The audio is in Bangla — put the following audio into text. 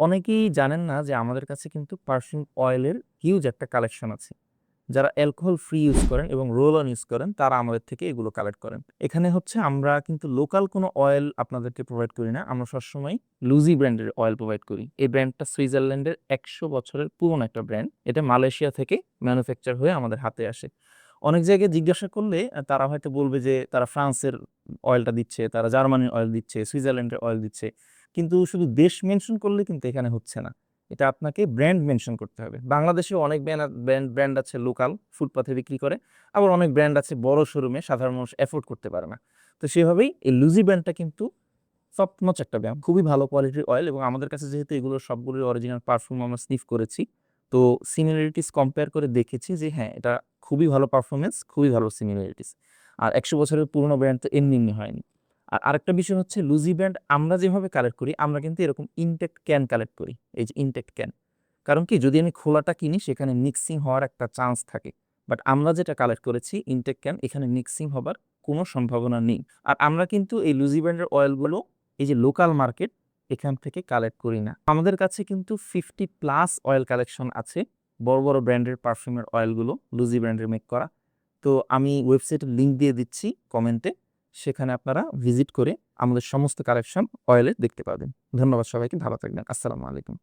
অনেকেই জানেন না যে আমাদের কাছে কিন্তু পারফিউম অয়েলের হিউজ একটা কালেকশন আছে। যারা অ্যালকোহল ফ্রি ইউজ করেন এবং রোল অন ইউজ করেন তারা আমাদের থেকে এগুলো কালেক্ট করেন। এখানে হচ্ছে আমরা কিন্তু লোকাল কোনো অয়েল আপনাদেরকে প্রোভাইড করি না। আমরা সবসময় লুজি ব্র্যান্ডের অয়েল প্রোভাইড করি। এই ব্র্যান্ডটা সুইজারল্যান্ডের ১০০ বছরের পুরনো একটা ব্র্যান্ড। এটা মালয়েশিয়া থেকে ম্যানুফ্যাকচার হয়ে আমাদের হাতে আসে। অনেক জায়গায় জিজ্ঞাসা করলে তারা হয়তো বলবে যে তারা ফ্রান্সের অয়েলটা দিচ্ছে, তারা জার্মানির অয়েল দিচ্ছে, সুইজারল্যান্ডের অয়েল দিচ্ছে। কিন্তু শুধু দেশ মেনশন করলে কিন্তু এখানে হচ্ছে না। এটা আপনাকে ব্র্যান্ড মেনশন করতে হবে। বাংলাদেশেও অনেক ব্র্যান্ড আছে লোকাল ফুটপাথে বিক্রি করে, আবার অনেক ব্র্যান্ড আছে বড় শোরুমে সাধারণ মানুষ এফোর্ড করতে পারে না। তো সেভাবেই এই লুজি ব্র্যান্ডটা কিন্তু টপ নচ একটা ব্র্যান্ড, খুবই ভালো কোয়ালিটির অয়েল। এবং আমাদের কাছে যেহেতু এগুলোর সবগুলোর অরিজিনাল পারফিউম আমরা স্নিফ করেছি, তো সিমিলারিটিস কম্পেয়ার করে দেখেছি যে হ্যাঁ, এটা খুবই ভালো পারফরমেন্স, খুবই ভালো সিমিলারিটিস। আর ১০০ বছরের পুরনো ব্র্যান্ড তো এমনি এমনি হয়নি। আর আরেকটা বিষয় হচ্ছে লুজি ব্র্যান্ড আমরা যেভাবে কালেক্ট করি, আমরা কিন্তু এরকম ইনটেক্ট ক্যান কালেক্ট করি। এই যে ইনটেক্ট ক্যান, কারণ কি যদি আমি খোলাটা কিনি সেখানে মিক্সিং হওয়ার একটা চান্স থাকে। বাট আমরা যেটা কালেক্ট করেছি ইনটেক্ট ক্যান, এখানে মিক্সিং হবার কোনো সম্ভাবনা নেই। আর আমরা কিন্তু এই লুজি ব্র্যান্ডের অয়েলগুলো এই যে লোকাল মার্কেট এখান থেকে কালেক্ট করি না। আমাদের কাছে কিন্তু 50+ অয়েল কালেকশন আছে, বড় বড় ব্র্যান্ডের পারফিউমের অয়েলগুলো লুজি ব্র্যান্ডের মেক করা। তো আমি ওয়েবসাইটের লিঙ্ক দিয়ে দিচ্ছি কমেন্টে, সেখানে আপনারা ভিজিট করে আমাদের সমস্ত কালেকশন অয়েলের দেখতে পাবেন। ধন্যবাদ সবাইকে, ভালো থাকবেন। আসসালামু আলাইকুম।